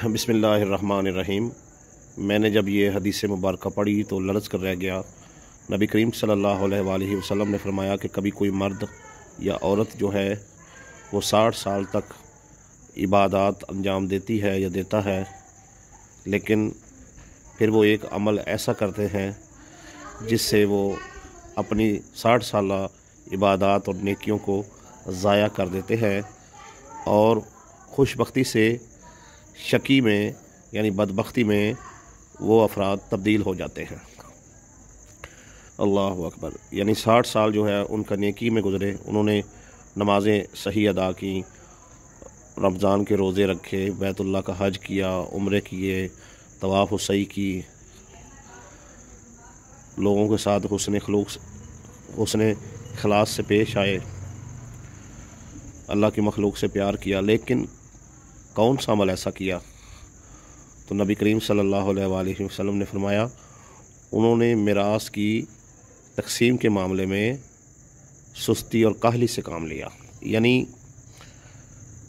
बिस्मिल्लाहिर्रहमानिर्रहीम। मैंने जब ये हदीस मुबारक पढ़ी तो लरज़ कर रह गया। नबी करीम सल्लल्लाहु अलैहि वसल्लम ने फरमाया कि कभी कोई मर्द या औरत जो है वो 60 साल तक इबादत अंजाम देती है या देता है, लेकिन फिर वो एक अमल ऐसा करते हैं जिससे वो अपनी 60 साल इबादत और नेकियों को ज़ाया कर देते हैं और खुशबख्ती से शकी में यानी बदबख्ती में वो अफराद तब्दील हो जाते हैं। अल्लाह अकबर। यानी 60 साल जो है उनका नेकी में गुज़रे, उन्होंने नमाज़ें सही अदा की, रमज़ान के रोज़े रखे, बैतुल्लाह का हज किया, उम्रे किए, तवाफ़ सही की, लोगों के साथ हुस्न इखलास से पेश आए, अल्लाह की मखलूक से प्यार किया, लेकिन कौन सा अमल ऐसा किया? तो नबी करीम सल्लल्लाहु अलैहि वसल्लम ने फरमाया उन्होंने मिरास की तकसीम के मामले में सुस्ती और काहली से काम लिया। यानी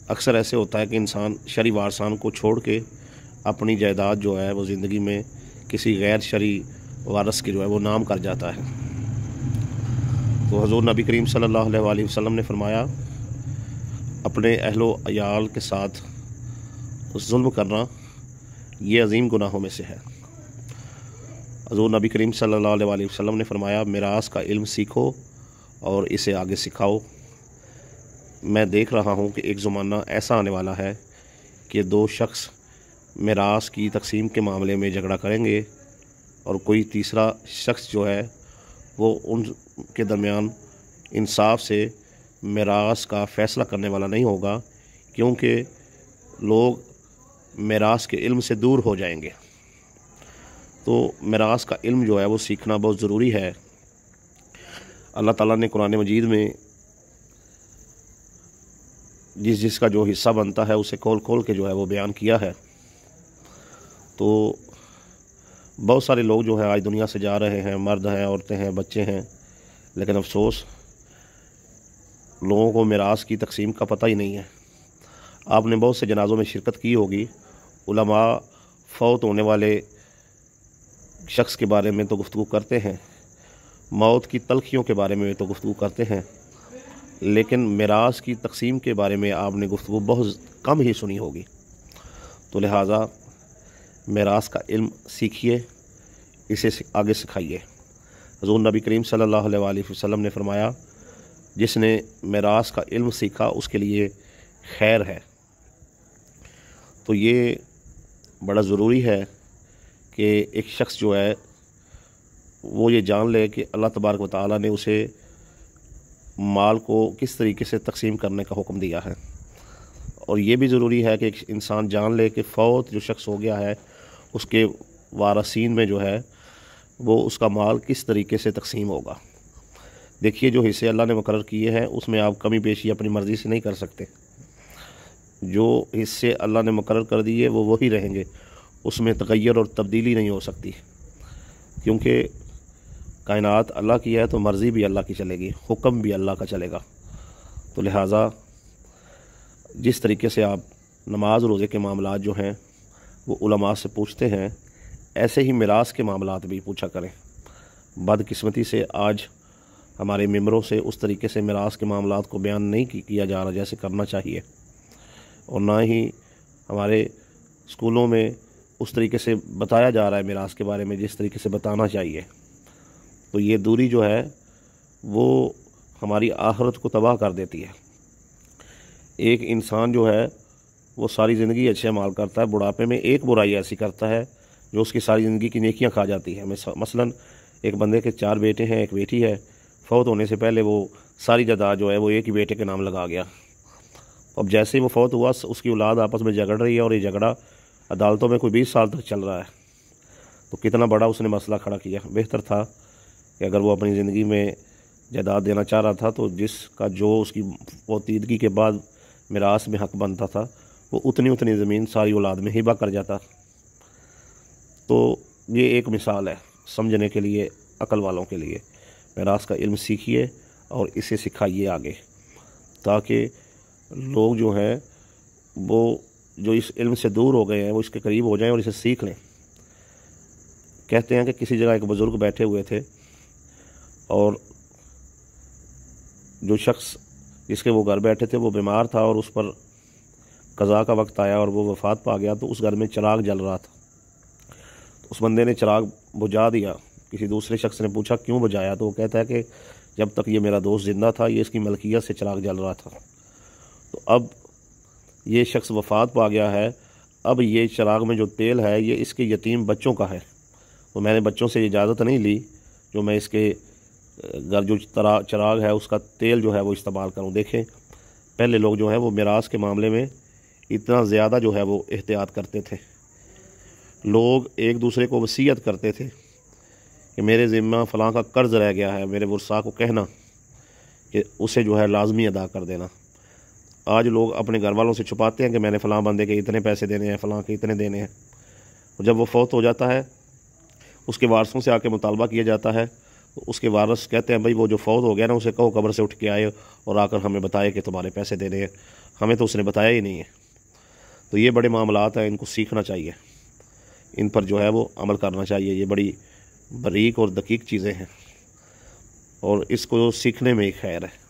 अक्सर ऐसे होता है कि इंसान शरी वारसान को छोड़ के अपनी जायदाद जो है वो ज़िंदगी में किसी गैर शरी वारस के जो है वो नाम कर जाता है। तो हुज़ूर नबी करीम सल्लल्लाहु अलैहि वसल्लम ने फरमाया अपने अहलो अयाल के साथ जुल्म करना ये अजीम गुनाहों में से है। हुज़ूर नबी करीम सल्लल्लाहु अलैहि वसल्लम ने फरमाया मिरास का इल्म सीखो और इसे आगे सिखाओ। मैं देख रहा हूँ कि एक ज़माना ऐसा आने वाला है कि दो शख्स मिरास की तकसीम के मामले में झगड़ा करेंगे और कोई तीसरा शख्स जो है वो उनके दरमियान इंसाफ से मिरास का फ़ैसला करने वाला नहीं होगा, क्योंकि लोग मिरास के इल्म से दूर हो जाएंगे। तो मिरास का इल्म जो है वो सीखना बहुत ज़रूरी है। अल्लाह ताला ने कुरान मजीद में जिसका जो हिस्सा बनता है उसे खोल खोल के जो है वो बयान किया है। तो बहुत सारे लोग जो है आज दुनिया से जा रहे हैं, मर्द हैं, औरतें हैं, बच्चे हैं, लेकिन अफसोस लोगों को मिरास की तकसीम का पता ही नहीं है। आपने बहुत से जनाज़ों में शिरकत की होगी। उलमा फौत होने वाले शख्स के बारे में तो गुफ्तगू करते हैं, मौत की तलखियों के बारे में तो गुफ्तगू करते हैं, लेकिन मिरास की तकसीम के बारे में आपने गुफ्तगू बहुत कम ही सुनी होगी। तो लिहाजा मिरास का इल्म सीखिए, इसे आगे सिखाइए। हुज़ूर नबी करीम सल्लल्लाहु अलैहि वसल्लम ने फरमाया जिसने मिरास का इल्म सीखा उसके लिए खैर है। तो ये बड़ा ज़रूरी है कि एक शख्स जो है वो ये जान ले कि अल्लाह तबारक व तआला ने उसे माल को किस तरीके से तकसीम करने का हुक्म दिया है। और ये भी ज़रूरी है कि एक इंसान जान ले कि फ़ौत जो शख्स हो गया है उसके वारसीन में जो है वो उसका माल किस तरीके से तकसीम होगा। देखिए, जो हिस्से अल्लाह ने मुकर्रर किए हैं उसमें आप कमी पेशी अपनी मर्ज़ी से नहीं कर सकते। जो हिस्से अल्लाह ने मुकर्रर कर दिए वो वही रहेंगे, उसमें तग़य्युर और तब्दीली नहीं हो सकती, क्योंकि कायनात अल्लाह की है तो मर्ज़ी भी अल्लाह की चलेगी, हुक्म भी अल्लाह का चलेगा। तो लिहाजा जिस तरीके से आप नमाज रोज़े के मामलात जो हैं वो उलमा से पूछते हैं, ऐसे ही मिरास के मामलात भी पूछा करें। बदकिस्मती से आज हमारे मेंबरों से उस तरीके से मिरास के मामलात को बयान नहीं किया जा रहा जैसे करना चाहिए, और ना ही हमारे स्कूलों में उस तरीके से बताया जा रहा है मिरास के बारे में जिस तरीके से बताना चाहिए। तो ये दूरी जो है वो हमारी आखिरत को तबाह कर देती है। एक इंसान जो है वो सारी ज़िंदगी अच्छे माल करता है, बुढ़ापे में एक बुराई ऐसी करता है जो उसकी सारी ज़िंदगी की नेकियां खा जाती है। मसलन एक बंदे के 4 बेटे हैं, एक बेटी है, फ़ौत होने से पहले वो सारी जायदाद जो है वो एक ही बेटे के नाम लगा गया। अब जैसे ही वो फ़ौत हुआ उसकी औलाद आपस में झगड़ रही है और ये झगड़ा अदालतों में कोई 20 साल तक चल रहा है। तो कितना बड़ा उसने मसला खड़ा किया। बेहतर था कि अगर वो अपनी ज़िंदगी में जायदाद देना चाह रहा था तो जिसका जो उसकी पोतीदगी के बाद मिरास में हक़ बनता था वो उतनी ज़मीन सारी औलाद में हिबा कर जाता। तो ये एक मिसाल है समझने के लिए, अक़ल वालों के लिए। मिरास का इल्म सीखिए और इसे सिखाइए आगे, ताकि लोग जो हैं वो جو اس علم سے دور ہو گئے ہیں وہ اس کے قریب ہو جائیں اور اسے سیکھ لیں۔ کہتے ہیں کہ کسی جگہ ایک بزرگ بیٹھے ہوئے تھے اور جو شخص جس کے وہ گھر بیٹھے تھے وہ بیمار تھا اور اس پر قضاء کا وقت آیا اور وہ وفات پا گیا، تو اس گھر میں چراغ جل رہا تھا۔ اس بندے نے چراغ بجھا دیا۔ کسی دوسرے شخص نے پوچھا کیوں بجھایا، تو وہ کہتا ہے کہ جب تک یہ میرا دوست زندہ تھا یہ اس کی ملکیت سے چراغ جل رہا تھا، تو اب یہ شخص وفات پا گیا ہے، اب یہ چراغ میں جو تیل ہے یہ اس کے یتیم بچوں کا ہے، تو میں نے بچوں سے اجازت نہیں لی جو میں اس کے گھر جو چراغ ہے اس کا تیل جو ہے وہ استعمال کروں۔ دیکھیں پہلے لوگ جو ہے وہ میراث کے معاملے میں اتنا زیادہ جو ہے وہ احتیاط کرتے تھے۔ لوگ ایک دوسرے کو وصیت کرتے تھے کہ میرے ذمہ فلاں کا قرض رہ گیا ہے، میرے ورثاء کو کہنا کہ اسے جو ہے لازمی ادا کر دینا۔ آج لوگ اپنے گھر والوں سے چھپاتے ہیں کہ میں نے فلاں بندے کے اتنے پیسے دینے ہیں، فلاں کے اتنے دینے ہیں، اور جب وہ فوت ہو جاتا ہے اس کے وارثوں سے آ کے مطالبہ کیا جاتا ہے، اس کے وارث کہتے ہیں بھائی وہ جو فوت ہو گیا نا اسے کہو قبر سے اٹھ کے آئے اور آ کر ہمیں بتائے کہ تمہارے پیسے دینے ہیں، ہمیں تو اس نے بتایا ہی نہیں ہے۔ تو یہ بڑے معاملات ہیں، ان کو سیکھنا چاہیے، ان پر جو ہے وہ عمل کرنا چاہیے۔ یہ بڑی باریک اور دقیق چیزیں ہیں اور اس کو سیکھنے میں ہی خیر ہے۔